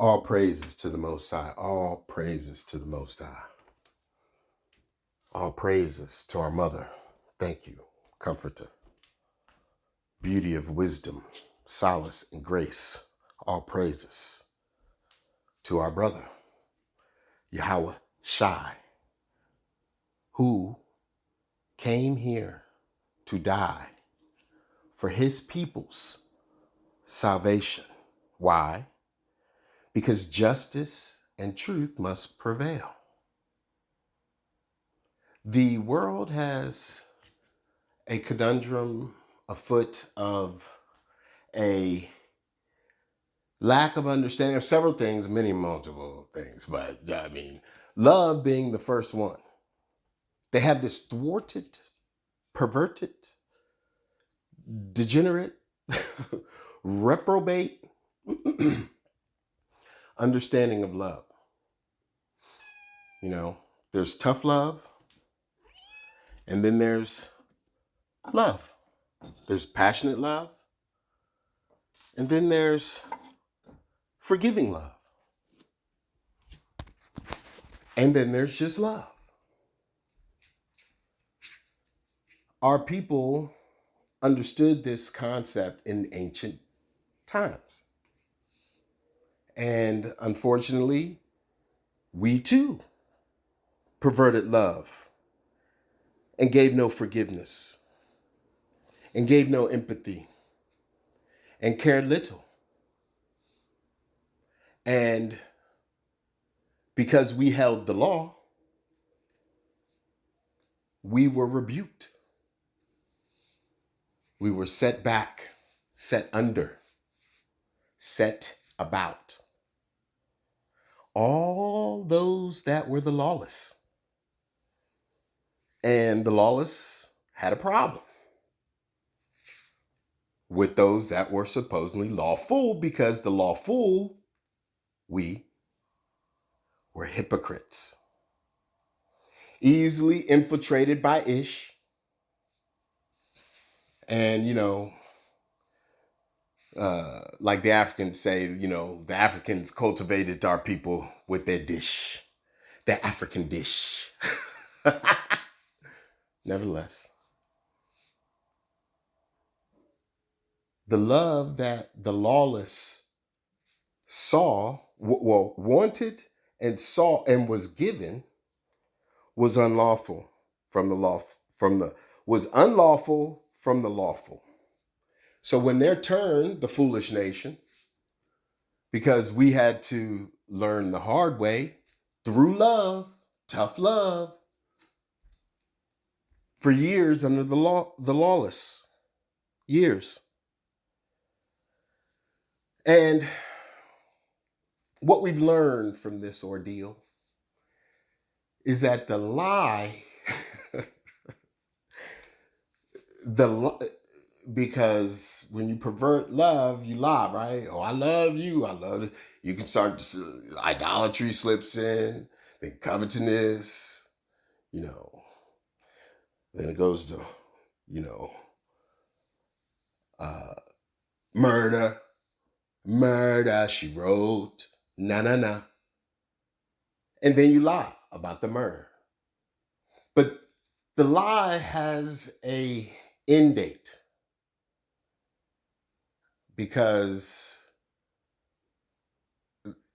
All praises to the Most High. All praises to the Most High. All praises to our mother. Thank you, Comforter. Beauty of wisdom, solace, and grace. All praises to our brother, Yahweh Shai, who came here to die for his people's salvation. Why? Because justice and truth must prevail. The world has a conundrum afoot of a lack of understanding of several things, many multiple things, but love being the first one. They have this thwarted, perverted, degenerate, reprobate understanding of love. There's tough love, and then there's love. There's passionate love, and then there's forgiving love. And then there's just love. Our people understood this concept in ancient times. And unfortunately, we too perverted love and gave no forgiveness and gave no empathy and cared little. And because we held the law, we were rebuked. We were set back, set under, set about. All those that were the lawless. And the lawless had a problem with those that were supposedly lawful, because the lawful, we were hypocrites. Easily infiltrated by Ish. And, like the Africans say, the Africans cultivated our people with their dish, their African dish. Nevertheless, the love that the lawless wanted and saw and was given was unlawful from the lawful. So when their turn, the foolish nation, because we had to learn the hard way through love, tough love, for years under the lawless, years. And what we've learned from this ordeal is that the lie, because when you pervert love, you lie, right? Oh, I love you. I love it. You can start, idolatry slips in, then covetousness, then it goes to, murder, she wrote, na. And then you lie about the murder. But the lie has a end date, because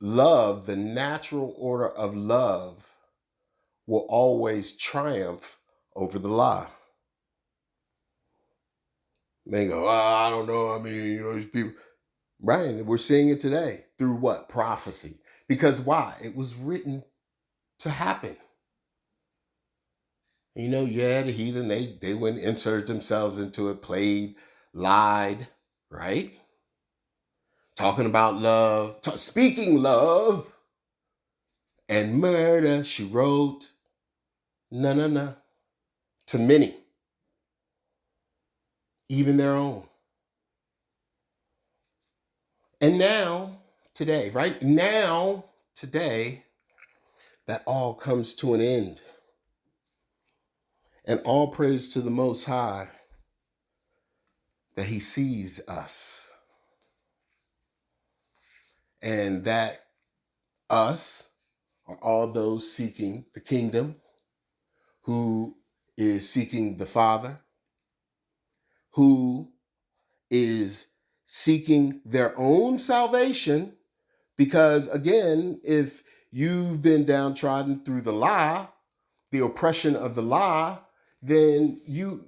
love, the natural order of love, will always triumph over the lie. They go, I don't know. These people, right? We're seeing it today through what? Prophecy. Because why? It was written to happen. The heathen, they went and inserted themselves into it, played, lied, right? Talking about love, speaking love, and murder, she wrote, na, to many, even their own. And now, today, right now, today, that all comes to an end. And all praise to the Most High that he sees us. And that Us are all those seeking the kingdom, who is seeking the Father, who is seeking their own salvation. Because again, if you've been downtrodden through the lie, the oppression of the lie, then you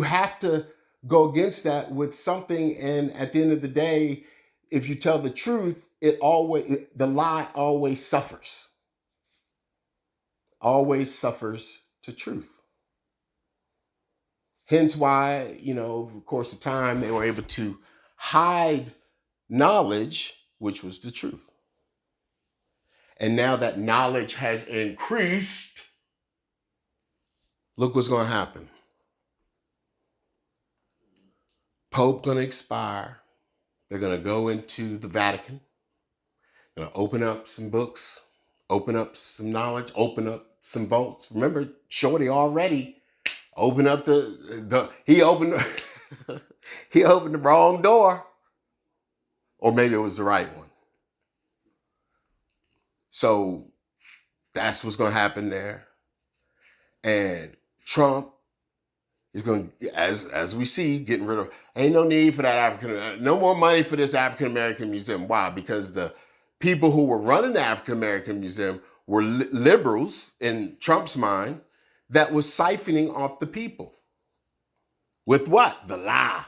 have to go against that with something. And at the end of the day, if you tell the truth, the lie always suffers to truth. Hence why, over the course of time, they were able to hide knowledge, which was the truth. And now that knowledge has increased, look what's going to happen. Pope going to expire. They're going to go into the Vatican, going to open up some books, open up some knowledge, open up some vaults. Remember, Shorty already opened up he opened he opened the wrong door, or maybe it was the right one. So that's what's going to happen there. And Trump is going to, as we see, getting rid of, ain't no need for that no more money for this African-American museum. Why? Because the people who were running the African-American museum were liberals in Trump's mind that was siphoning off the people. With what? The lie.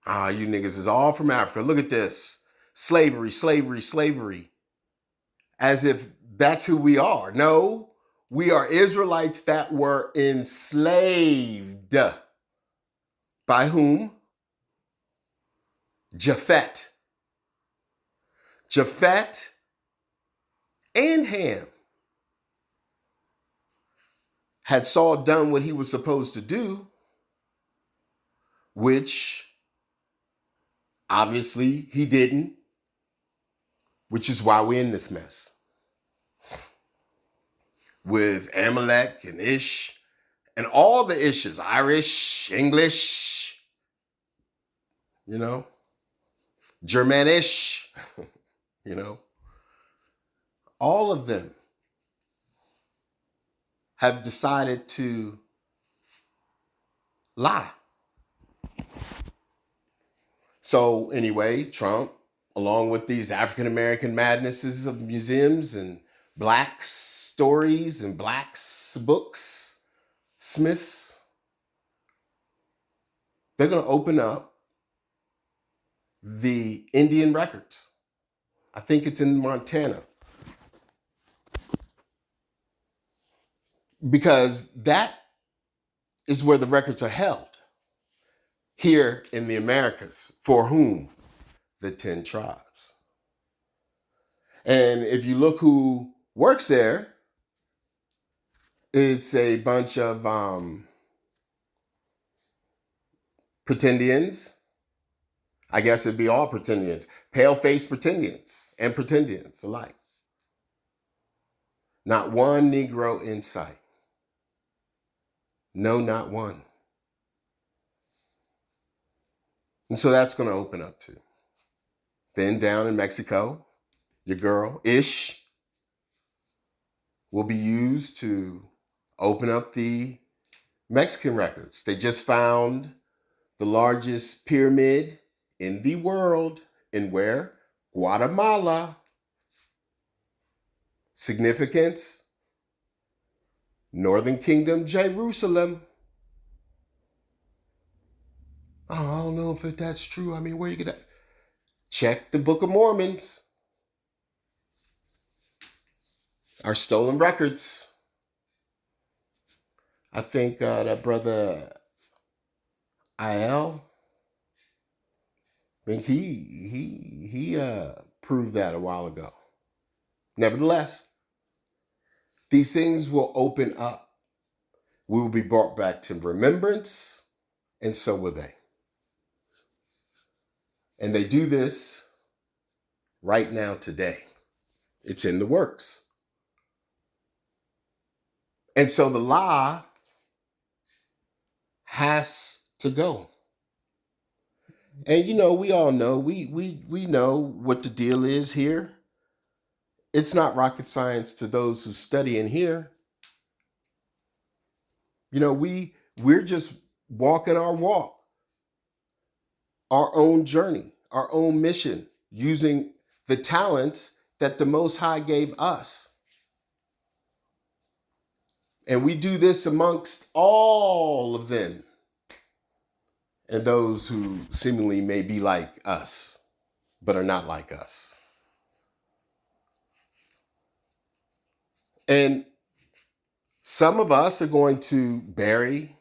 You niggas is all from Africa. Look at this. Slavery, slavery, slavery. As if that's who we are. No, we are Israelites that were enslaved. By whom? Japhet. Japhet and Ham had Saul done what he was supposed to do, which obviously he didn't, which is why we're in this mess. With Amalek and Ish and all the Ishes, Irish, English, Germanish, all of them have decided to lie. So anyway, Trump, along with these African-American madnesses of museums and Black stories and Black books, Smiths, they're going to open up the Indian records. I think it's in Montana. Because that is where the records are held. Here in the Americas. For whom? The 10 tribes. And if you look who works there, it's a bunch of pretendians. I guess it'd be all pretendians. Pale-faced pretendians and pretendians alike. Not one Negro in sight. No, not one. And so that's going to open up too. Then down in Mexico, your girl, Ish, will be used to open up the Mexican records. They just found the largest pyramid in the world. In where? Guatemala. Significance? Northern Kingdom, Jerusalem. Oh, I don't know if that's true. I mean, where you get that? Check the Book of Mormons. Our stolen records. I think that brother IL, I think he proved that a while ago. Nevertheless, these things will open up. We will be brought back to remembrance, and so will they. And they do this right now today. It's in the works. And so the lie has to go. And we all know, we know what the deal is here. It's not rocket science to those who study in here. We're just walking our walk, our own journey, our own mission, using the talents that the Most High gave us. And we do this amongst all of them and those who seemingly may be like us, but are not like us. And some of us are going to bury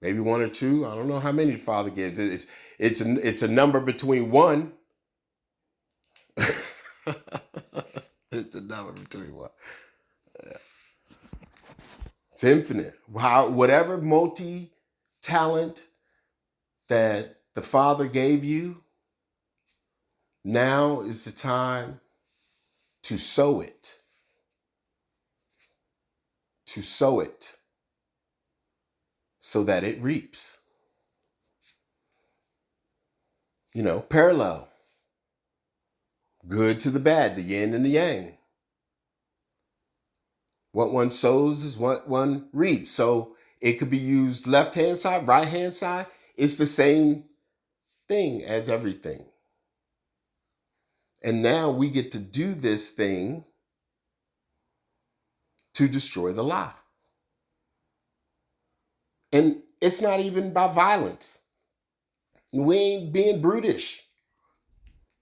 maybe one or two. I don't know how many the Father gives. It's a number between one. It's a number between one. Yeah. It's infinite. Whatever multi-talent that the Father gave you, now is the time to sow it. To sow it so that it reaps. Parallel. Good to the bad, the yin and the yang. What one sows is what one reaps. So it could be used left-hand side, right-hand side. It's the same thing as everything. And now we get to do this thing to destroy the lie. And it's not even by violence. We ain't being brutish.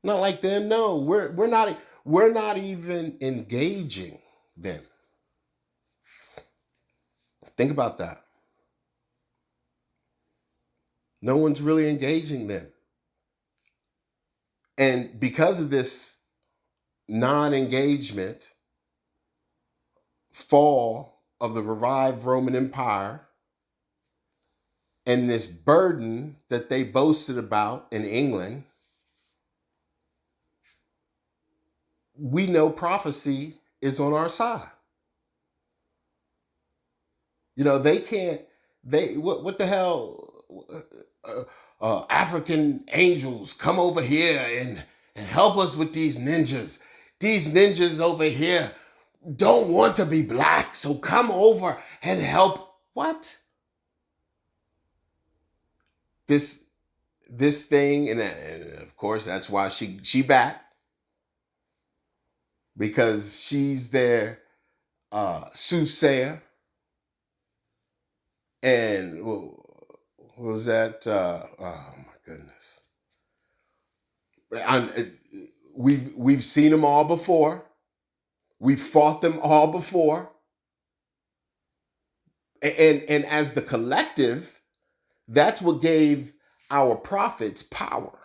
Not like them. No, we're not even engaging them. Think about that. No one's really engaging them. And because of this non-engagement, fall of the revived Roman Empire, and this burden that they boasted about in England, we know prophecy is on our side. What the hell, African angels come over here and help us with these ninjas. These ninjas over here don't want to be black, so come over and help. What? This thing, and of course that's why she back, because she's their soothsayer. And what was that? Oh my goodness! We've seen them all before. We've fought them all before. And as the collective, that's what gave our prophets power.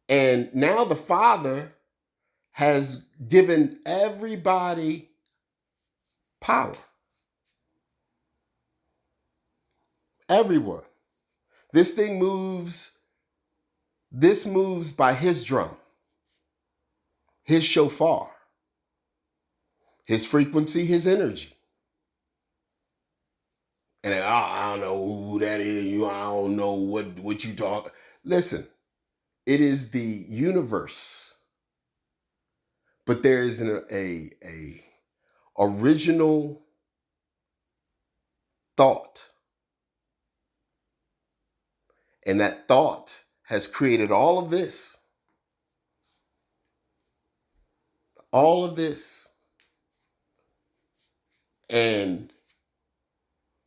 And now the Father has given everybody power. Everyone. This moves by his drum, his shofar, his frequency, his energy. And I don't know who that is. I don't know what you talk. Listen, it is the universe, but there is a original thought, and that thought has created all of this. All of this. And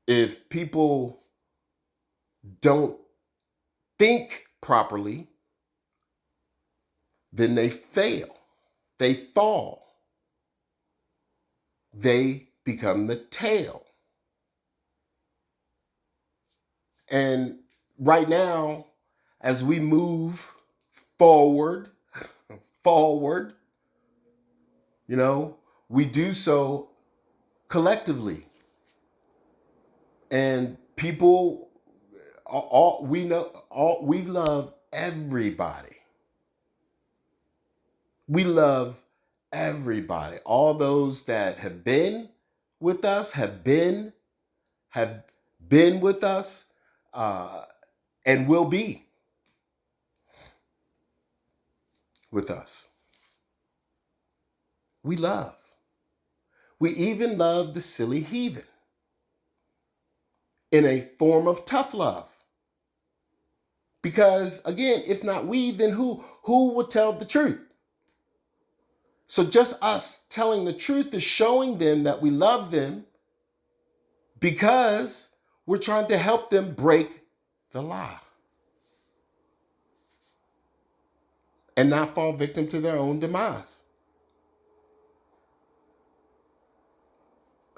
if people don't think properly, then they fail. They fall. They become the tail. And right now, as we move forward, we do so collectively. And people, we love everybody. We love everybody. All those that have been with us, have been with us. and will be with us. We love. We even love the silly heathen in a form of tough love. Because again, if not we, then who? Who would tell the truth? So just us telling the truth is showing them that we love them because we're trying to help them break the lie and not fall victim to their own demise.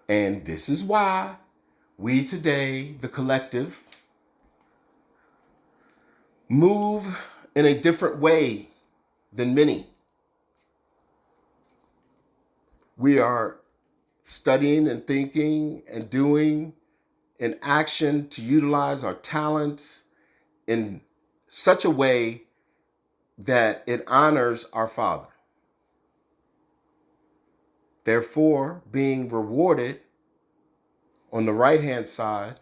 And this is why we today, the collective, move in a different way than many. We are studying and thinking and doing in action to utilize our talents in such a way that it honors our Father. Therefore, being rewarded on the right-hand side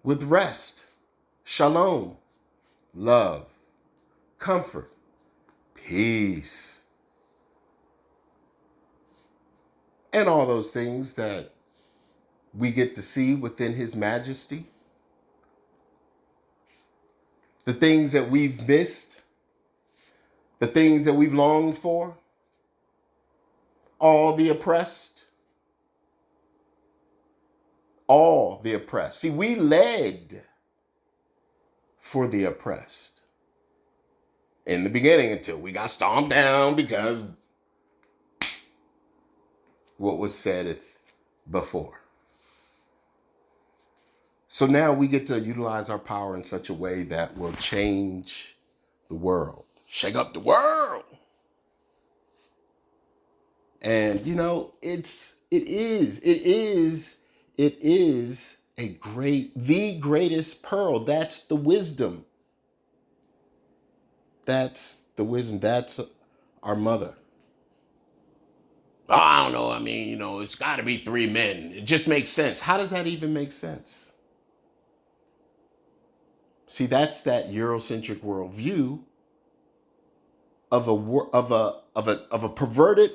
with rest, shalom, love, comfort, peace, and all those things that we get to see within His majesty. The things that we've missed, the things that we've longed for, all the oppressed. All the oppressed. See, we led for the oppressed in the beginning until we got stomped down because what was said before. So now we get to utilize our power in such a way that will change the world, shake up the world. And you know, it is the greatest pearl. That's the wisdom. That's the wisdom. That's our mother. Oh, I don't know. I mean, you know, it's got to be 3 men. It just makes sense. How does that even make sense? See, that's that Eurocentric worldview of a perverted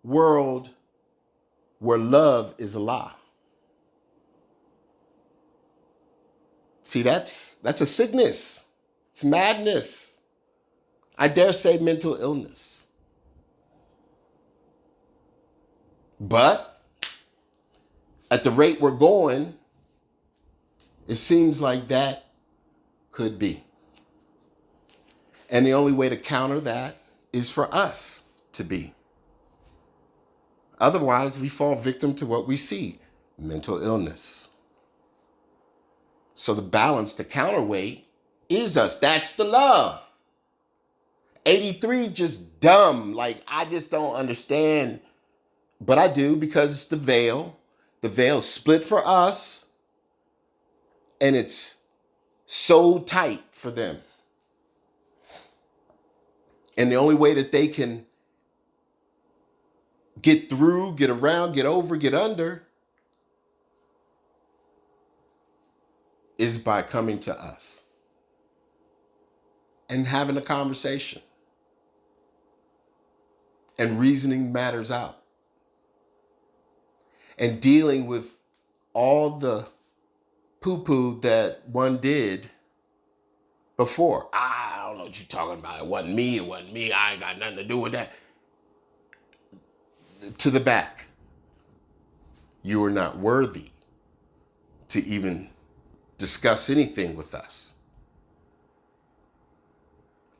world where love is a lie. See, that's a sickness. It's madness. I dare say mental illness. But at the rate we're going, it seems like that could be. And the only way to counter that is for us to be. Otherwise, we fall victim to what we see, mental illness. So the balance, the counterweight is us. That's the love. 83 just dumb. Like, I just don't understand. But I do, because it's the veil. The veil split for us. And it's so tight for them. And the only way that they can get through, get around, get over, get under is by coming to us and having a conversation and reasoning matters out and dealing with all the poo-poo that one did before. I don't know what you're talking about. It wasn't me. I ain't got nothing to do with that. To the back. You are not worthy to even discuss anything with us.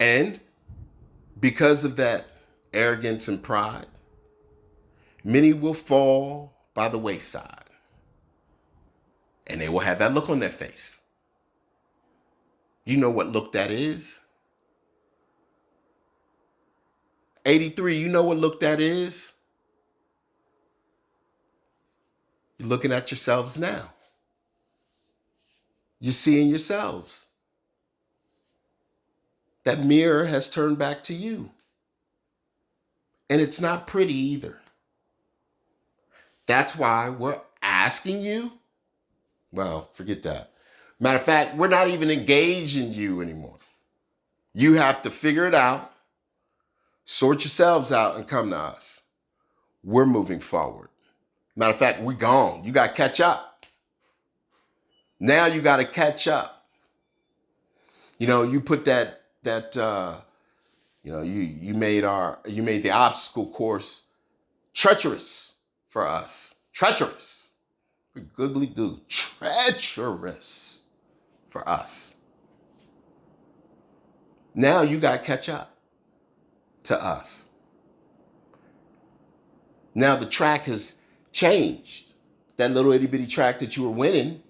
And because of that arrogance and pride, many will fall by the wayside. And they will have that look on their face. You know what look that is? 83, you know what look that is? You're looking at yourselves now. You're seeing yourselves. That mirror has turned back to you. And it's not pretty either. That's why we're asking you. Well, forget that. Matter of fact, we're not even engaging you anymore. You have to figure it out, sort yourselves out, and come to us. We're moving forward. Matter of fact, we're gone. You got to catch up. Now you got to catch up. You know, you put you made the obstacle course treacherous for us. Treacherous. Googly goo. Treacherous for us. Now you got to catch up to us. Now the track has changed. That little itty bitty track that you were winning,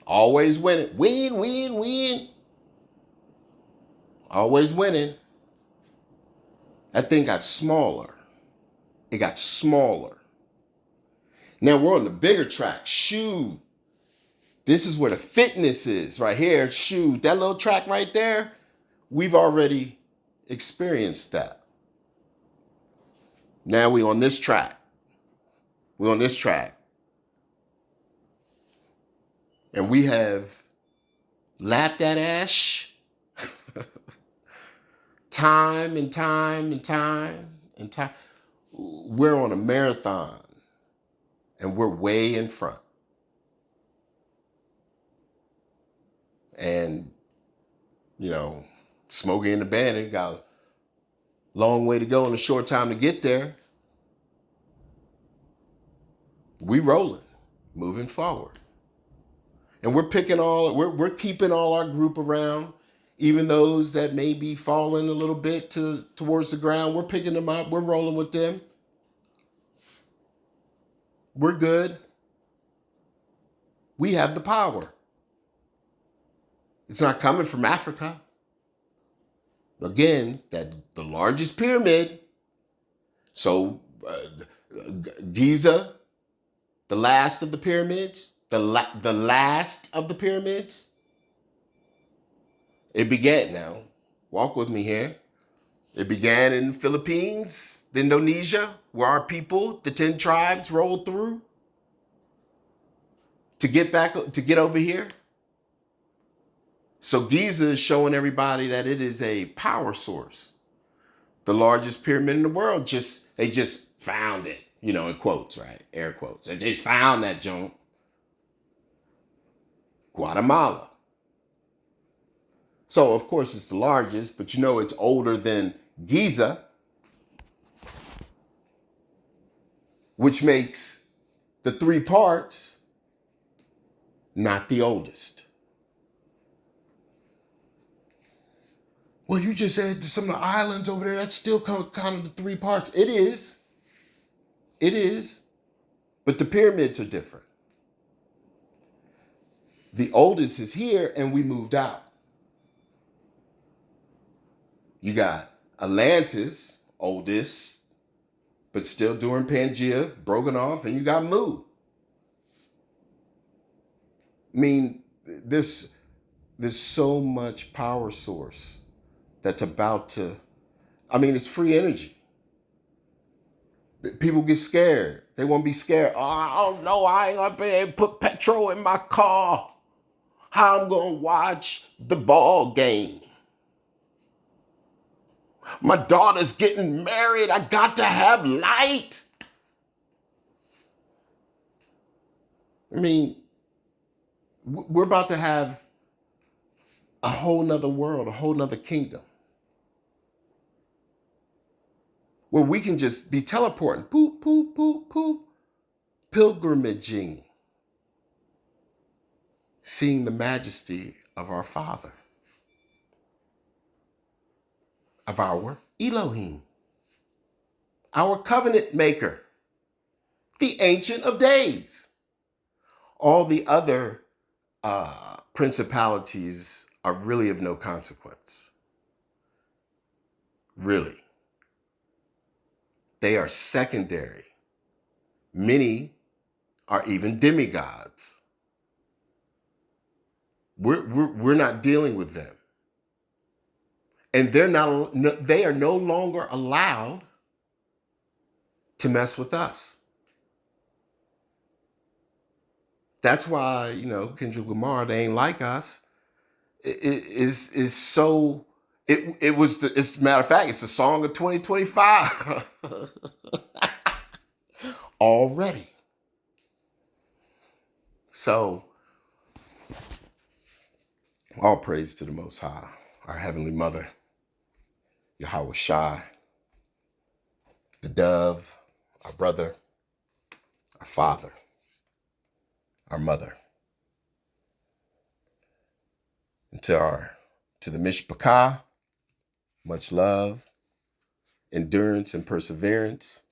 always winning. Win, win, win. Always winning. That thing got smaller. It got smaller. Now we're on the bigger track. Shoot. This is where the fitness is right here. Shoot. That little track right there, we've already experienced that. Now we on this track. We're on this track. And we have lapped that ash time and time and time and time. We're on a marathon and we're way in front. And, you know, Smokey and the Bandit got a long way to go and a short time to get there. We rolling, moving forward. And we're keeping all our group around, even those that may be falling a little bit towards the ground. We're picking them up. We're rolling with them. We're good. We have the power. It's not coming from Africa. Again, the largest pyramid. So Giza, the last of the pyramids, the last of the pyramids. It began now. Walk with me here. It began in the Philippines, Indonesia, where our people, the 10 tribes, rolled through to get over here. So Giza is showing everybody that it is a power source. The largest pyramid in the world, they just found it, in quotes, right? Air quotes. They just found that joint. Guatemala. So, of course, it's the largest, but it's older than Giza, which makes the 3 parts not the oldest. Well, you just said some of the islands over there, that's still kind of the 3 parts. It is. It is. But the pyramids are different. The oldest is here, and we moved out. You got Atlantis, oldest, but still during Pangea, broken off, and you got Mu. I mean, there's so much power source that's about to, it's free energy. People get scared. They won't be scared. Oh, I don't know. I ain't gonna be able to put petrol in my car. How I'm gonna watch the ball game. My daughter's getting married. I got to have light. We're about to have a whole nother world, a whole nother kingdom, where we can just be teleporting, poop, poop, poop, poop, pilgrimaging, seeing the majesty of our Father, of our Elohim, our covenant maker, the Ancient of Days. All the other principalities are really of no consequence. Really. They are secondary. Many are even demigods. We're not dealing with them. And they are no longer allowed to mess with us. That's why, Kendrick Lamar, they ain't like us. Is so. It's a matter of fact, it's a song of 2025 already. So, all praise to the Most High, our Heavenly Mother, Yahweh Shai, the Dove, our brother, our father, our mother, and to the Mishpahcah, much love, endurance, and perseverance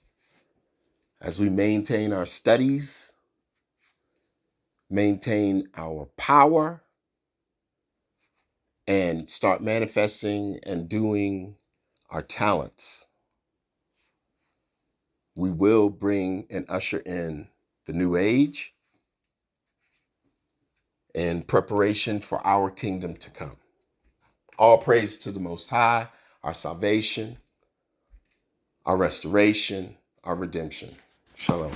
as we maintain our studies, maintain our power, and start manifesting and doing our talents. We will bring and usher in the new age in preparation for our kingdom to come. All praise to the Most High, our salvation, our restoration, our redemption. Shalom.